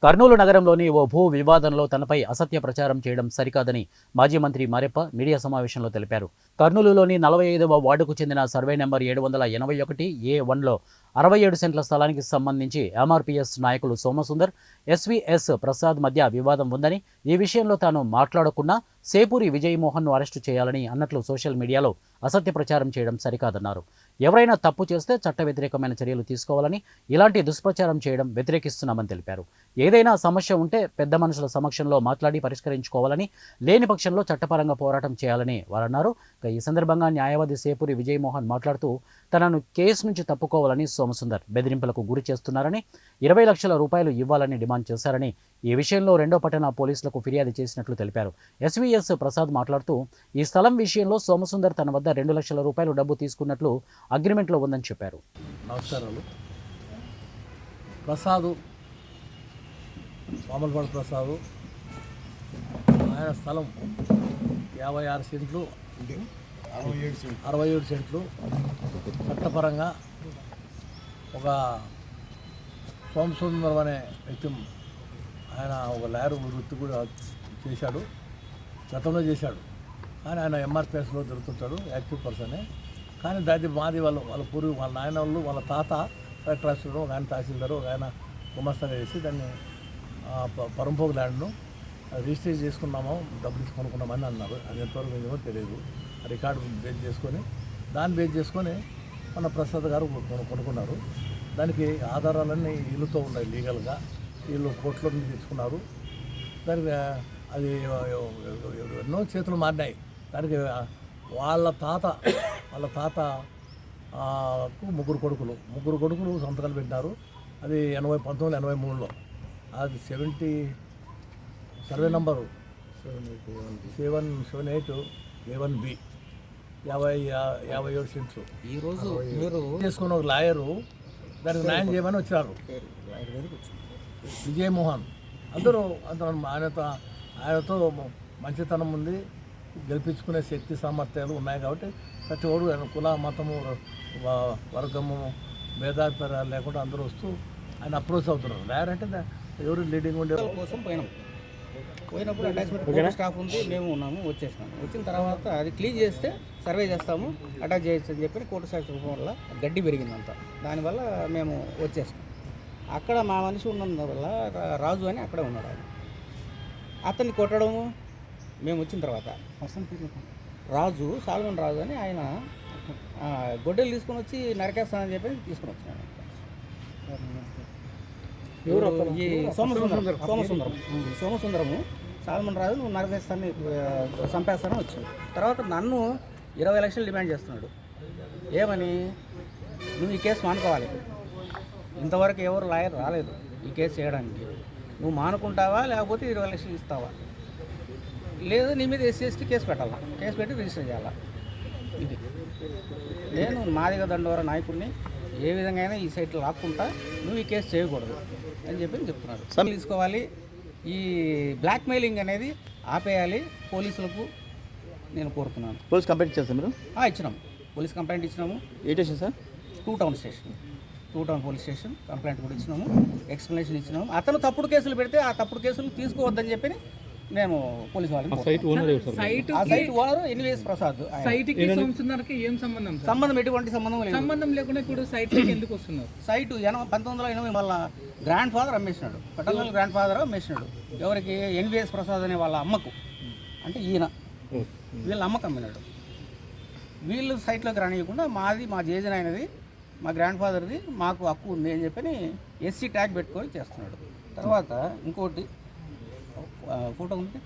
కర్నూలు నగరంలోని ఓ భూ వివాదంలో తనపై అసత్య ప్రచారం చేయడం సరికాదని మాజీ మంత్రి మారెప్ప మీడియా సమావేశంలో తెలిపారు. కర్నూలులోని 45వ వార్డుకు చెందిన సర్వే నెంబర్ 781A1లో 67 సెంట్ల స్థలానికి సంబంధించి ఎంఆర్పీఎస్ నాయకులు సోమసుందర్, ఎస్వీఎస్ ప్రసాద్ మధ్య వివాదం ఉందని, ఈ విషయంలో తాను మాట్లాడకున్నా సేపూరి విజయమోహన్ను అరెస్టు చేయాలని అన్నట్లు సోషల్ మీడియాలో అసత్య ప్రచారం చేయడం సరికాదన్నారు. ఎవరైనా తప్పు చేస్తే చట్ట వ్యతిరేకమైన చర్యలు తీసుకోవాలని, ఇలాంటి దుష్ప్రచారం చేయడం వ్యతిరేకిస్తున్నామని తెలిపారు. ఏదైనా సమస్య ఉంటే పెద్ద మనుషుల సమక్షంలో మాట్లాడి పరిష్కరించుకోవాలని, లేని పక్షంలో చట్టపరంగా పోరాటం చేయాలని వారన్నారు. ఈ సందర్భంగా న్యాయవాది సేపూరి విజయమోహన్ మాట్లాడుతూ తనను కేసు నుంచి తప్పుకోవాలని సోమసుందర్ బెదిరింపులకు గురి చేస్తున్నారని, 20 లక్షల రూపాయలు ఇవ్వాలని డిమాండ్ చేశారని, ఈ విషయంలో 2వ పట్టణ పోలీసులకు ఫిర్యాదు చేసినట్లు తెలిపారు. ఎస్వీఎస్ ప్రసాద్ మాట్లాడుతూ ఈ స్థలం విషయంలో సోమసుందర్ తన వద్ద 2 లక్షల రూపాయలు డబ్బు తీసుకున్నట్లు అగ్రిమెంట్లో ఉందని చెప్పారు. నమస్కారాలు. ప్రసాదు మామూలుపాడు ప్రసాదు ఆయన స్థలం 56 సెంట్లు 67 సెంట్లు చట్టపరంగా ఒక సోమసుందరం అనే వ్యక్తి ఆయన ఒక లాయర్ వృత్తి కూడా చేశాడు, గతంలో చేశాడు. కానీ ఆయన ఎంఆర్పిఎస్లో దొరుకుతుంటాడు, యాక్టివ్ పర్సనే. కానీ దాన్ని మాది వాళ్ళ పూర్వీ వాళ్ళ నాయన వాళ్ళు వాళ్ళ తాత కలెక్టర్ ఆఫీసర్, ఒక ఆయన తహసీల్దారు, ఒక ఆయన గుమస్తాగా చేసి దాన్ని పరంపోగు ల్యాండ్ను రిజిస్టర్ చేసుకున్నామో డబ్బులు ఇచ్చి కొనుక్కున్నామని అన్నారు. అది ఎంతవరకు నిజమో తెలియదు. రికార్డు బేస్ చేసుకొని దాన్ని బేస్ చేసుకొని మన ప్రసాద్ గారు కొనుక్కున్నారు. దానికి ఆధారాలన్నీ ఇల్లుతో ఉన్నాయి, లీగల్గా వీళ్ళు కోర్టులో నుంచి తెచ్చుకున్నారు. దానికి అది ఎన్నో చేతులు మారినాయి. దానికి వాళ్ళ తాతకు ముగ్గురు కొడుకులు సంతకాలు పెట్టినారు. అది 1983లో. అది 70 సర్వే నంబరు 778A1B 57 సెంట్లు. ఈరోజు మీరు చేసుకున్న ఒక లాయరు దానికి న్యాయం చేయమని వచ్చారు, విజయమోహన్. అందరూ ఆయనతో మంచితనం ఉంది, గెలిపించుకునే శక్తి సామర్థ్యాలు ఉన్నాయి. కాబట్టి ప్రతి ఒడు కుల మతము వర్గము భేదాభిప్రాయాలు లేకుండా అందరూ వస్తూ ఆయన అప్రోచ్ అవుతున్నారు. లాయర్ అంటే ఎవరు లీడింగ్ ఉండే కోసం పోయినప్పుడు అటాచ్మెంట్ స్టాఫ్ ఉంది, మేము ఉన్నాము, వచ్చేసినాము. వచ్చిన తర్వాత అది క్లీన్ చేస్తే సర్వే చేస్తాము, అటాచ్ చేయొచ్చు అని చెప్పి కోర్టు సాక్షి వల్ల గడ్డి పెరిగిందంతా. దానివల్ల మేము వచ్చేసినాం. అక్కడ మా మనిషి ఉన్నందువల్ల రాజు అని అక్కడే ఉన్నాడు. ఆయన అతన్ని కొట్టడము మేము వచ్చిన తర్వాత రాజు సాల్మన్ రాజు అని ఆయన గొడ్డలు తీసుకొని వచ్చి నరికేస్తానని చెప్పి తీసుకొని వచ్చినాడు. ఈ సోమసుందరము సాల్మన్ రాజు నువ్వు నరికేస్తాన్ని చంపేస్తానని వచ్చింది. తర్వాత నన్ను 20 లక్షలు డిమాండ్ చేస్తున్నాడు. ఏమని, నువ్వు ఈ కేసు మానుకోవాలి, ఇంతవరకు ఎవరు లాయర్ రాలేదు ఈ కేసు చేయడానికి, నువ్వు మానుకుంటావా లేకపోతే 20 లక్షలు ఇస్తావా, లేదు నీ మీద SC/ST కేసు పెట్టాలా, కేసు పెట్టి రిజిస్టర్ చేయాలా. ఇది నేను మాదిగ దండోర నాయకుడిని, ఏ విధంగా అయినా ఈ సైట్లో లాక్కుంటా, నువ్వు ఈ కేసు చేయకూడదు అని చెప్పి చెప్తున్నారు. తీసుకోవాలి, ఈ బ్లాక్మెయిలింగ్ అనేది ఆపేయాలి పోలీసులకు నేను కోరుతున్నాను. పోలీస్ కంప్లైంట్ చేస్తాం మీరు? ఇచ్చినాము, పోలీస్ కంప్లైంట్ ఇచ్చినాము. ఏ station sir? 2 town station, 2 town police station complaint కూడా ఇచ్చినాము, ఎక్స్ప్లెనేషన్ ఇచ్చినాము. అతను తప్పుడు కేసులు పెడితే ఆ తప్పుడు కేసులు తీసుకోవద్దని చెప్పి మేము పోలీసు వాళ్ళకి సైట్ ఓనర్ ఎన్వీఎస్ ప్రసాద్. సంబంధం ఎటువంటి సంబంధం లేకుండా ఇప్పుడు సైట్ ఎందుకు వస్తున్నారు? సైట్ 1980 వాళ్ళ గ్రాండ్ ఫాదర్ అమ్మేసినాడు, పట్టణాల గ్రాండ్ ఫాదర్ అమ్మేసినాడు. ఎవరికి? ఎన్వీఎస్ ప్రసాద్ అనే వాళ్ళ అమ్మకు, అంటే ఈయన వీళ్ళ అమ్మకు అమ్మినాడు. వీళ్ళు సైట్లోకి రానియకుండా మా జేజన్ అయినది, మా గ్రాండ్ ఫాదర్ది, మాకు హక్కు ఉంది అని చెప్పని SC ట్యాగ్ పెట్టుకొని చేస్తున్నాడు. తర్వాత ఇంకోటి ఫోటో ఉంది.